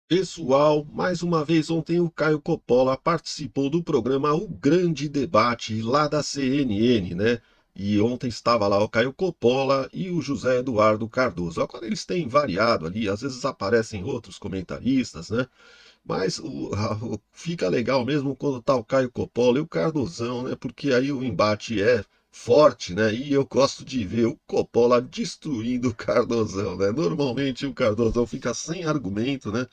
Pessoal, mais uma vez ontem o Caio Coppola participou do programa O Grande Debate lá da CNN, né? E ontem estava lá o Caio Coppola e o José Eduardo Cardoso. Agora eles têm variado ali, às vezes aparecem outros comentaristas, né? Mas fica legal mesmo quando tá o Caio Coppola e o Cardozão, né? Porque aí o embate é forte, né? E eu gosto de ver o Coppola destruindo o Cardozão, né? Normalmente o Cardozão fica sem argumento, né?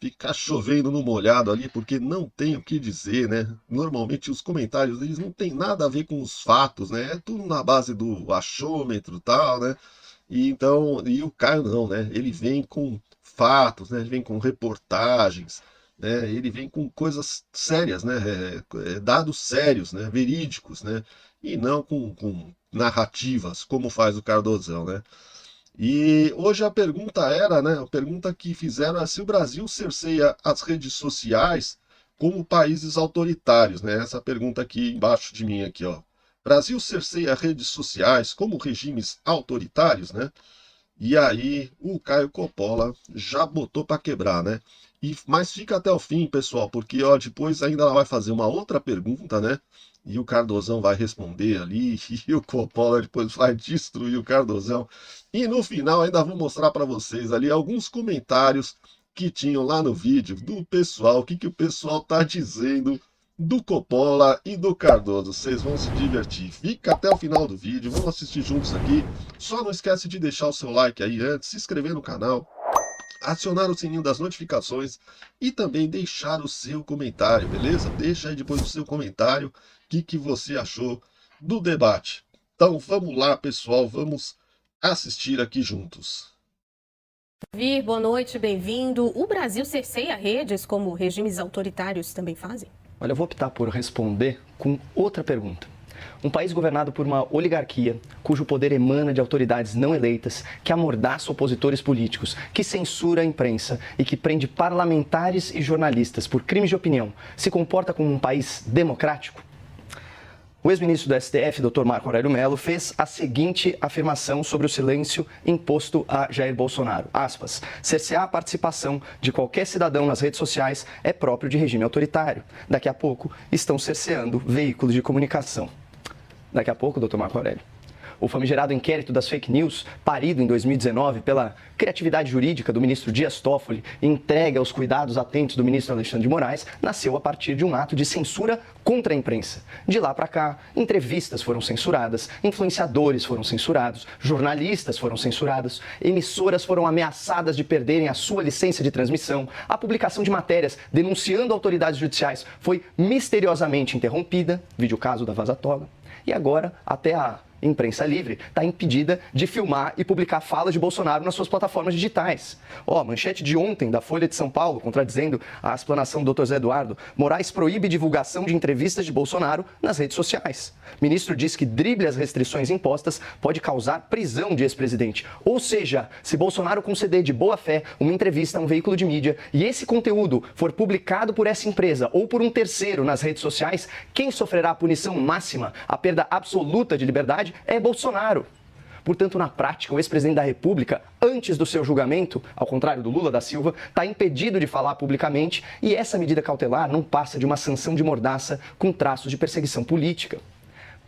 Ficar chovendo no molhado ali, porque não tem o que dizer, né? Normalmente os comentários deles não tem nada a ver com os fatos, né? É tudo na base do achômetro e tal, né? E então, e o Caio não, né? Ele vem com fatos, né? Ele vem com reportagens, né? Ele vem com coisas sérias, né? Dados sérios, né? Verídicos, né? E não com narrativas, como faz o Cardozão, né? E hoje a pergunta era, né? A pergunta que fizeram é se o Brasil cerceia as redes sociais como países autoritários, né? Essa pergunta aqui embaixo de mim aqui, ó. Brasil cerceia redes sociais como regimes autoritários, né? E aí o Caio Coppola já botou para quebrar, né? Mas fica até o fim, pessoal, porque ó, depois ainda ela vai fazer uma outra pergunta, né? E o Cardozão vai responder ali, e o Coppola depois vai destruir o Cardozão. E no final ainda vou mostrar para vocês ali alguns comentários que tinham lá no vídeo do pessoal, o que o pessoal tá dizendo do Coppola e do Cardoso. Vocês vão se divertir. Fica até o final do vídeo, vamos assistir juntos aqui. Só não esquece de deixar o seu like aí antes, se inscrever no canal, acionar o sininho das notificações e também deixar o seu comentário, beleza? Deixa aí depois o seu comentário, o que você achou do debate. Então vamos lá, pessoal, vamos assistir aqui juntos. Vir, boa noite, bem-vindo. O Brasil cerceia redes como regimes autoritários também fazem? Olha, eu vou optar por responder com outra pergunta. Um país governado por uma oligarquia, cujo poder emana de autoridades não eleitas, que amordaça opositores políticos, que censura a imprensa e que prende parlamentares e jornalistas por crimes de opinião, se comporta como um país democrático? O ex-ministro do STF, Dr. Marco Aurélio Mello, fez a seguinte afirmação sobre o silêncio imposto a Jair Bolsonaro. Aspas, cercear a participação de qualquer cidadão nas redes sociais é próprio de regime autoritário. Daqui a pouco estão cerceando veículos de comunicação. Daqui a pouco, Dr. Marco Aurélio. O famigerado inquérito das fake news, parido em 2019 pela criatividade jurídica do ministro Dias Toffoli e entregue aos cuidados atentos do ministro Alexandre de Moraes, nasceu a partir de um ato de censura contra a imprensa. De lá para cá, entrevistas foram censuradas, influenciadores foram censurados, jornalistas foram censurados, emissoras foram ameaçadas de perderem a sua licença de transmissão, a publicação de matérias denunciando autoridades judiciais foi misteriosamente interrompida, vídeo caso da Vaza Toga, e agora até a imprensa livre está impedida de filmar e publicar falas de Bolsonaro nas suas plataformas digitais. Manchete de ontem da Folha de São Paulo, contradizendo a explanação do Dr. Zé Eduardo, Moraes proíbe divulgação de entrevistas de Bolsonaro nas redes sociais. Ministro diz que drible as restrições impostas pode causar prisão de ex-presidente. Ou seja, se Bolsonaro conceder de boa fé uma entrevista a um veículo de mídia e esse conteúdo for publicado por essa empresa ou por um terceiro nas redes sociais, quem sofrerá a punição máxima, a perda absoluta de liberdade, é Bolsonaro. Portanto, na prática, o ex-presidente da República, antes do seu julgamento, ao contrário do Lula da Silva, está impedido de falar publicamente e essa medida cautelar não passa de uma sanção de mordaça com traços de perseguição política.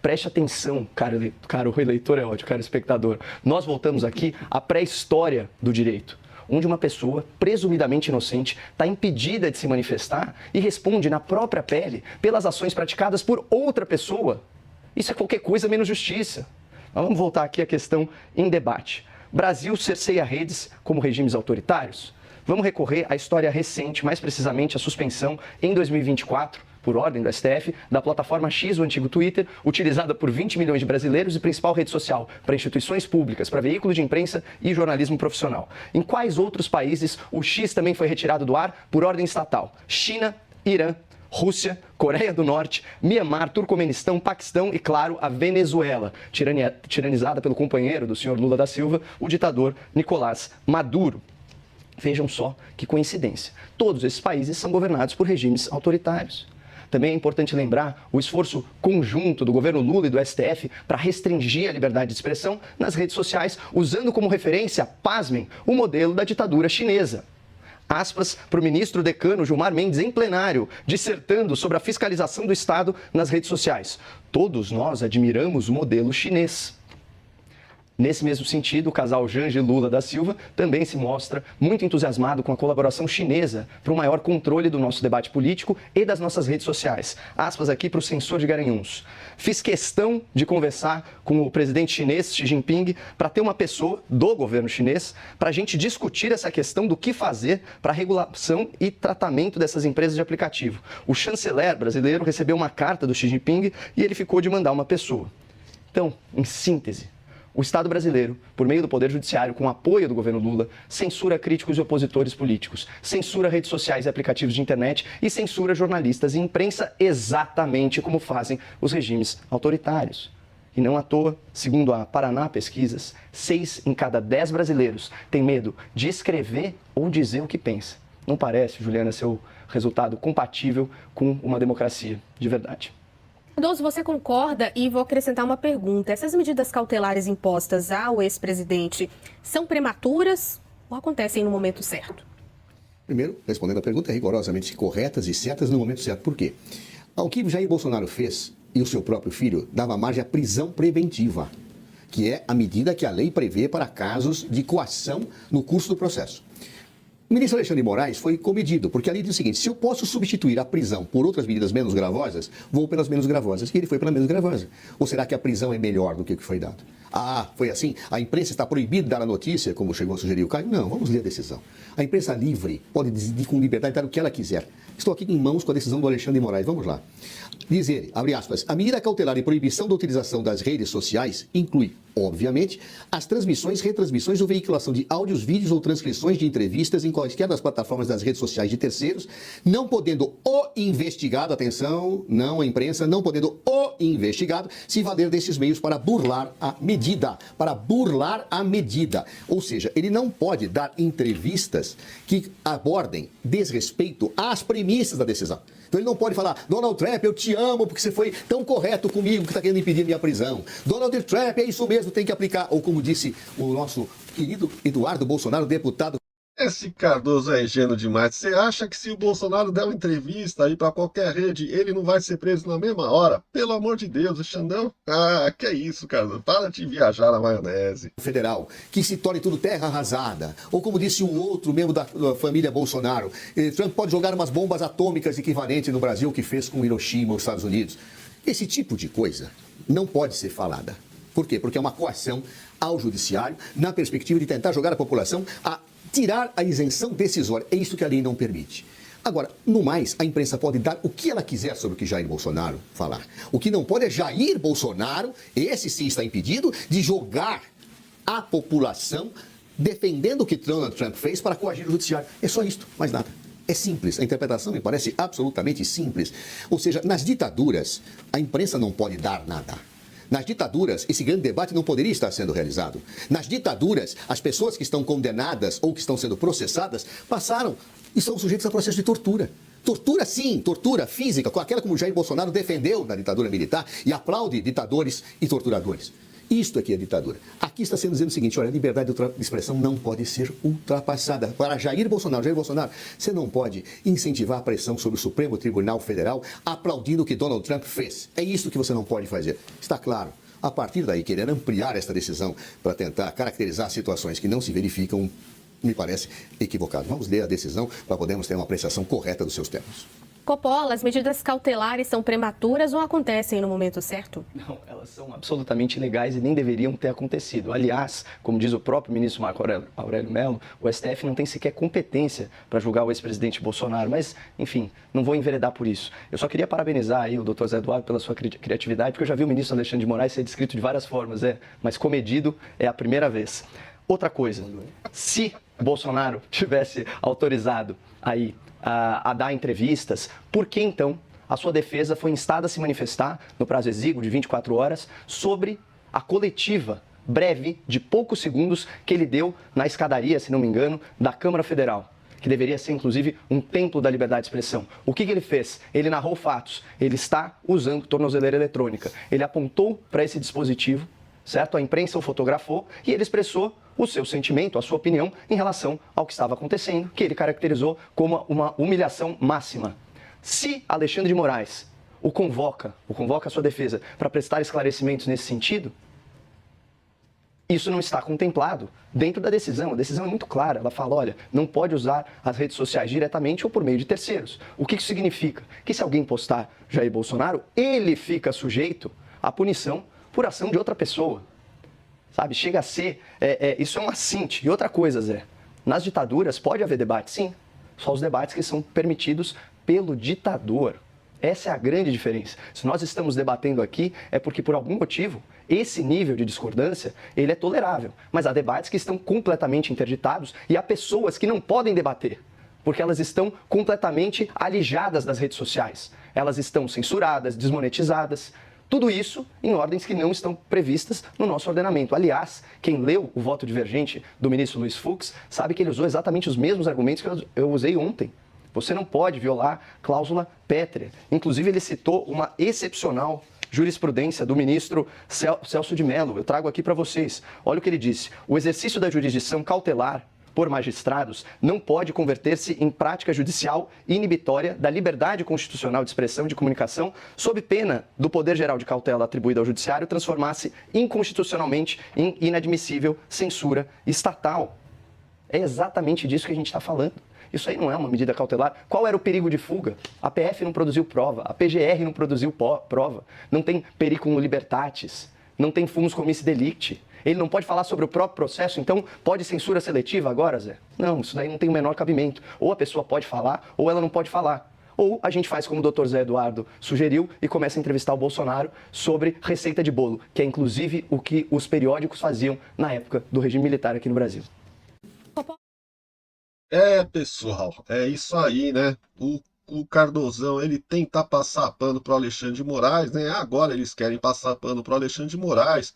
Preste atenção, caro eleitor é ótimo, caro espectador. Nós voltamos aqui à pré-história do direito, onde uma pessoa, presumidamente inocente, está impedida de se manifestar e responde na própria pele pelas ações praticadas por outra pessoa. Isso é qualquer coisa menos justiça. Mas vamos voltar aqui à questão em debate. Brasil cerceia redes como regimes autoritários? Vamos recorrer à história recente, mais precisamente a suspensão em 2024, por ordem do STF, da plataforma X, o antigo Twitter, utilizada por 20 milhões de brasileiros e principal rede social para instituições públicas, para veículos de imprensa e jornalismo profissional. Em quais outros países o X também foi retirado do ar por ordem estatal? China, Irã, Rússia, Coreia do Norte, Mianmar, Turcomenistão, Paquistão e, claro, a Venezuela, tiranizada pelo companheiro do senhor Lula da Silva, o ditador Nicolás Maduro. Vejam só que coincidência. Todos esses países são governados por regimes autoritários. Também é importante lembrar o esforço conjunto do governo Lula e do STF para restringir a liberdade de expressão nas redes sociais, usando como referência, pasmem, o modelo da ditadura chinesa. Aspas para o ministro decano Gilmar Mendes em plenário, dissertando sobre a fiscalização do Estado nas redes sociais. Todos nós admiramos o modelo chinês. Nesse mesmo sentido, o casal Janja e Lula da Silva também se mostra muito entusiasmado com a colaboração chinesa para um maior controle do nosso debate político e das nossas redes sociais. Aspas aqui para o censor de Garanhuns. Fiz questão de conversar com o presidente chinês, Xi Jinping, para ter uma pessoa do governo chinês para a gente discutir essa questão do que fazer para a regulação e tratamento dessas empresas de aplicativo. O chanceler brasileiro recebeu uma carta do Xi Jinping e ele ficou de mandar uma pessoa. Então, em síntese, o Estado brasileiro, por meio do Poder Judiciário, com apoio do governo Lula, censura críticos e opositores políticos, censura redes sociais e aplicativos de internet e censura jornalistas e imprensa exatamente como fazem os regimes autoritários. E não à toa, segundo a Paraná Pesquisas, 6 em cada 10 brasileiros têm medo de escrever ou dizer o que pensa. Não parece, Juliana, ser o resultado compatível com uma democracia de verdade. Cardoso, você concorda? E vou acrescentar uma pergunta. Essas medidas cautelares impostas ao ex-presidente são prematuras ou acontecem no momento certo? Primeiro, respondendo a pergunta, é rigorosamente corretas e certas no momento certo. Por quê? O que Jair Bolsonaro fez e o seu próprio filho dava margem à prisão preventiva, que é a medida que a lei prevê para casos de coação no curso do processo. O ministro Alexandre de Moraes foi comedido, porque a lei diz o seguinte: se eu posso substituir a prisão por outras medidas menos gravosas, vou pelas menos gravosas. E ele foi pela menos gravosa. Ou será que a prisão é melhor do que o que foi dado? Ah, foi assim? A imprensa está proibida de dar a notícia, como chegou a sugerir o Caio? Não, vamos ler a decisão. A imprensa livre pode decidir com liberdade dar o que ela quiser. Estou aqui em mãos com a decisão do Alexandre de Moraes. Vamos lá. Diz ele, abre aspas, a medida cautelar e proibição da utilização das redes sociais inclui, obviamente, as transmissões, retransmissões ou veiculação de áudios, vídeos ou transcrições de entrevistas em quaisquer das plataformas das redes sociais de terceiros, não podendo o investigado, atenção, não a imprensa, não podendo o investigado se valer desses meios para burlar a medida, Ou seja, ele não pode dar entrevistas que abordem desrespeito às premissas da decisão. Então ele não pode falar, Donald Trump, eu te amo porque você foi tão correto comigo que está querendo impedir minha prisão. Donald Trump, é isso mesmo, tem que aplicar. Ou como disse o nosso querido Eduardo Bolsonaro, deputado. Esse Cardoso é ingênuo demais. Você acha que se o Bolsonaro der uma entrevista aí para qualquer rede, ele não vai ser preso na mesma hora? Pelo amor de Deus, o Xandão. Ah, que isso, Cardoso. Para de viajar na maionese. Federal, que se torne tudo terra arrasada. Ou como disse um outro membro da família Bolsonaro, Trump pode jogar umas bombas atômicas equivalentes no Brasil o que fez com Hiroshima, os Estados Unidos. Esse tipo de coisa não pode ser falada. Por quê? Porque é uma coação ao judiciário na perspectiva de tentar jogar a população a tirar a isenção decisória. É isso que a lei não permite. Agora, no mais, a imprensa pode dar o que ela quiser sobre o que Jair Bolsonaro falar. O que não pode é Jair Bolsonaro, esse sim está impedido, de jogar a população defendendo o que Donald Trump fez para coagir o judiciário. É só isto, mais nada. É simples, a interpretação me parece absolutamente simples. Ou seja, nas ditaduras, a imprensa não pode dar nada. Nas ditaduras, esse grande debate não poderia estar sendo realizado. Nas ditaduras, as pessoas que estão condenadas ou que estão sendo processadas passaram e são sujeitos a processo de tortura. Tortura, sim, tortura física, com aquela como Jair Bolsonaro defendeu na ditadura militar e aplaude ditadores e torturadores. Isto aqui é ditadura. Aqui está sendo dizendo o seguinte, olha, a liberdade de expressão não pode ser ultrapassada. Para Jair Bolsonaro, você não pode incentivar a pressão sobre o Supremo Tribunal Federal aplaudindo o que Donald Trump fez. É isso que você não pode fazer. Está claro. A partir daí, querer ampliar esta decisão para tentar caracterizar situações que não se verificam, me parece equivocado. Vamos ler a decisão para podermos ter uma apreciação correta dos seus termos. Coppola, as medidas cautelares são prematuras ou acontecem no momento certo? Não, elas são absolutamente ilegais e nem deveriam ter acontecido. Aliás, como diz o próprio ministro Marco Aurélio Mello, o STF não tem sequer competência para julgar o ex-presidente Bolsonaro. Mas, enfim, não vou enveredar por isso. Eu só queria parabenizar aí o doutor Zé Eduardo pela sua criatividade, porque eu já vi o ministro Alexandre de Moraes ser descrito de várias formas, mas comedido é a primeira vez. Outra coisa, se Bolsonaro tivesse autorizado aí a dar entrevistas, por que então a sua defesa foi instada a se manifestar no prazo exíguo de 24 horas sobre a coletiva breve de poucos segundos que ele deu na escadaria, se não me engano, da Câmara Federal, que deveria ser inclusive um templo da liberdade de expressão. O que ele fez? Ele narrou fatos, ele está usando tornozeleira eletrônica, ele apontou para esse dispositivo, certo? A imprensa o fotografou e ele expressou o seu sentimento, a sua opinião em relação ao que estava acontecendo, que ele caracterizou como uma humilhação máxima. Se Alexandre de Moraes o convoca a sua defesa para prestar esclarecimentos nesse sentido, isso não está contemplado dentro da decisão. A decisão é muito clara. Ela fala, olha, não pode usar as redes sociais diretamente ou por meio de terceiros. O que isso significa? Que se alguém postar Jair Bolsonaro, ele fica sujeito à punição por ação de outra pessoa. Sabe? Chega a ser... isso é um assinte. E outra coisa, Zé, nas ditaduras pode haver debate, sim. Só os debates que são permitidos pelo ditador. Essa é a grande diferença. Se nós estamos debatendo aqui, é porque, por algum motivo, esse nível de discordância, ele é tolerável. Mas há debates que estão completamente interditados e há pessoas que não podem debater, porque elas estão completamente alijadas das redes sociais. Elas estão censuradas, desmonetizadas. Tudo isso em ordens que não estão previstas no nosso ordenamento. Aliás, quem leu o voto divergente do ministro Luiz Fux sabe que ele usou exatamente os mesmos argumentos que eu usei ontem. Você não pode violar cláusula pétrea. Inclusive, ele citou uma excepcional jurisprudência do ministro Celso de Mello. Eu trago aqui para vocês. Olha o que ele disse. O exercício da jurisdição cautelar por magistrados não pode converter-se em prática judicial inibitória da liberdade constitucional de expressão e de comunicação, sob pena do poder geral de cautela atribuído ao judiciário transformar-se inconstitucionalmente em inadmissível censura estatal. É exatamente disso que a gente está falando. Isso aí não é uma medida cautelar. Qual era o perigo de fuga? A PF não produziu prova, a PGR não produziu prova, não tem periculum libertatis, não tem fumus comissi delicti. Ele não pode falar sobre o próprio processo, então pode censura seletiva agora, Zé? Não, isso daí não tem o menor cabimento. Ou a pessoa pode falar, ou ela não pode falar. Ou a gente faz como o Dr. Zé Eduardo sugeriu e começa a entrevistar o Bolsonaro sobre receita de bolo, que é inclusive o que os periódicos faziam na época do regime militar aqui no Brasil. Pessoal, é isso aí, né? O Cardozão, ele tenta passar pano pro Alexandre de Moraes, né? Agora eles querem passar pano pro Alexandre de Moraes,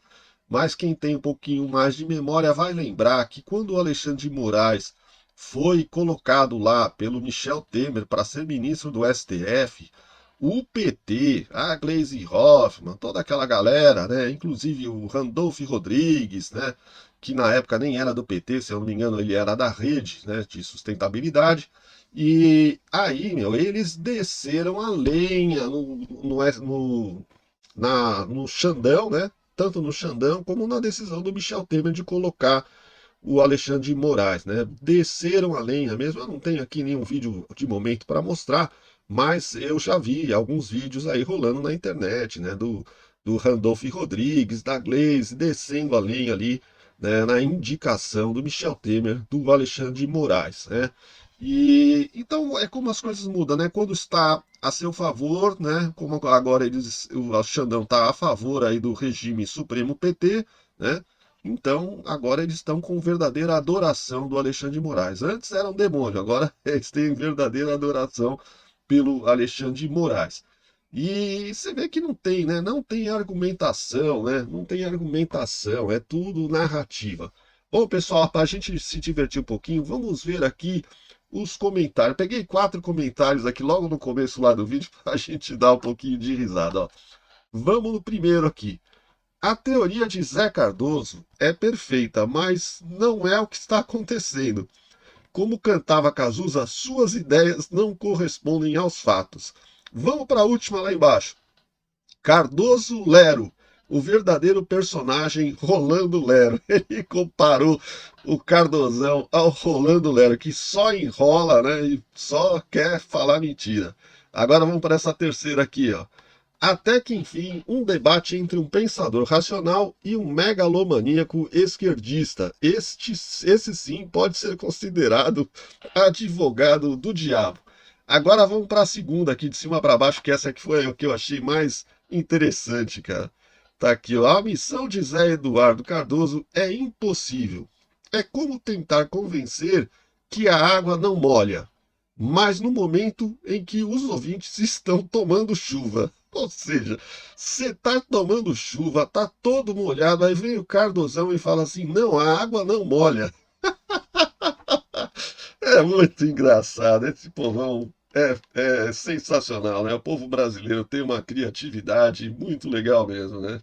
mas quem tem um pouquinho mais de memória vai lembrar que quando o Alexandre de Moraes foi colocado lá pelo Michel Temer para ser ministro do STF, o PT, a Gleisi Hoffmann, toda aquela galera, né? Inclusive o Randolph Rodrigues, né? Que na época nem era do PT, se eu não me engano, ele era da Rede, né, de Sustentabilidade. E aí, eles desceram a lenha no Xandão, né? Tanto no Xandão como na decisão do Michel Temer de colocar o Alexandre de Moraes, né? Desceram a lenha mesmo. Eu não tenho aqui nenhum vídeo de momento para mostrar, mas eu já vi alguns vídeos aí rolando na internet, né? Do Randolph Rodrigues, da Gleisi, descendo a lenha ali, né, na indicação do Michel Temer, do Alexandre de Moraes, né? E então é como as coisas mudam, né? Quando está a seu favor, né? Como agora o Xandão está a favor aí do regime Supremo PT, né? Então agora eles estão com verdadeira adoração do Alexandre de Moraes. Antes era um demônio, agora eles têm verdadeira adoração pelo Alexandre de Moraes. E você vê que não tem, né? Não tem argumentação, né? Não tem argumentação, é tudo narrativa. Bom, pessoal, para a gente se divertir um pouquinho, vamos ver aqui os comentários. Peguei 4 comentários aqui logo no começo lá do vídeo para a gente dar um pouquinho de risada, ó. Vamos no primeiro aqui. A teoria de Zé Cardoso é perfeita, mas não é o que está acontecendo. Como cantava Cazuza, suas ideias não correspondem aos fatos. Vamos para a última lá embaixo. Cardoso Lero, o verdadeiro personagem Rolando Lero. Ele comparou o Cardozão ao Rolando Lero, que só enrola, né? E só quer falar mentira. Agora vamos para essa terceira aqui, ó. Até que enfim, um debate entre um pensador racional e um megalomaníaco esquerdista. Esse sim pode ser considerado advogado do diabo. Agora vamos para a segunda aqui, de cima para baixo, que essa aqui foi o que eu achei mais interessante, cara. Tá aqui, ó. A missão de Zé Eduardo Cardoso é impossível. É como tentar convencer que a água não molha, mas no momento em que os ouvintes estão tomando chuva. Ou seja, você tá tomando chuva, tá todo molhado, aí vem o Cardozão e fala assim, não, a água não molha. É muito engraçado, esse povão é sensacional, né? O povo brasileiro tem uma criatividade muito legal mesmo, né?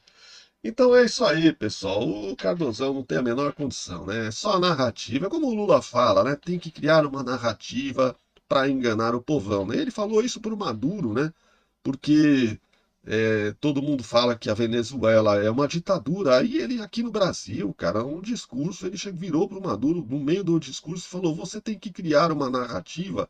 Então é isso aí, pessoal. O Cardoso não tem a menor condição, né? É só a narrativa. É como o Lula fala, né? Tem que criar uma narrativa para enganar o povão, né? Ele falou isso pro Maduro, né? Porque todo mundo fala que a Venezuela é uma ditadura. Aí ele aqui no Brasil, cara, um discurso, ele virou pro Maduro no meio do discurso e falou: você tem que criar uma narrativa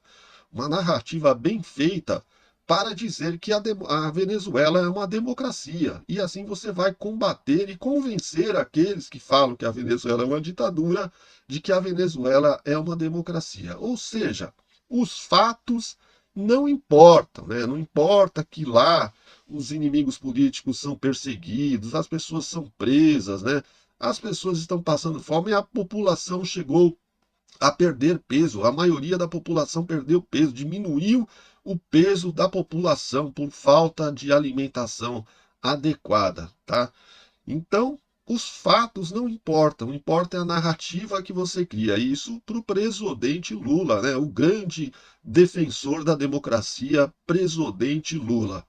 bem feita para dizer que a Venezuela é uma democracia. E assim você vai combater e convencer aqueles que falam que a Venezuela é uma ditadura de que a Venezuela é uma democracia. Ou seja, os fatos não importam, né? Não importa que lá os inimigos políticos são perseguidos, as pessoas são presas, né? As pessoas estão passando fome e a população chegou a perder peso. A maioria da população perdeu peso, diminuiu o peso da população por falta de alimentação adequada, tá? Então, os fatos não importam, importa é a narrativa que você cria. Isso para o presidente Lula, né? O grande defensor da democracia, presidente Lula.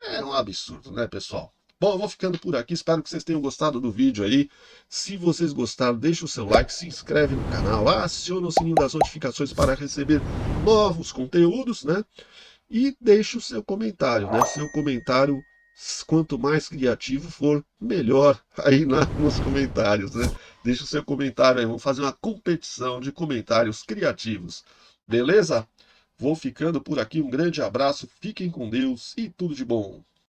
É um absurdo, né, pessoal? Bom, eu vou ficando por aqui. Espero que vocês tenham gostado do vídeo aí. Se vocês gostaram, deixa o seu like, se inscreve no canal, aciona o sininho das notificações para receber novos conteúdos, né? E deixa o seu comentário, né? Seu comentário, quanto mais criativo for, melhor aí nos comentários, né? Deixa o seu comentário aí. Vamos fazer uma competição de comentários criativos. Beleza? Vou ficando por aqui. Um grande abraço, fiquem com Deus e tudo de bom.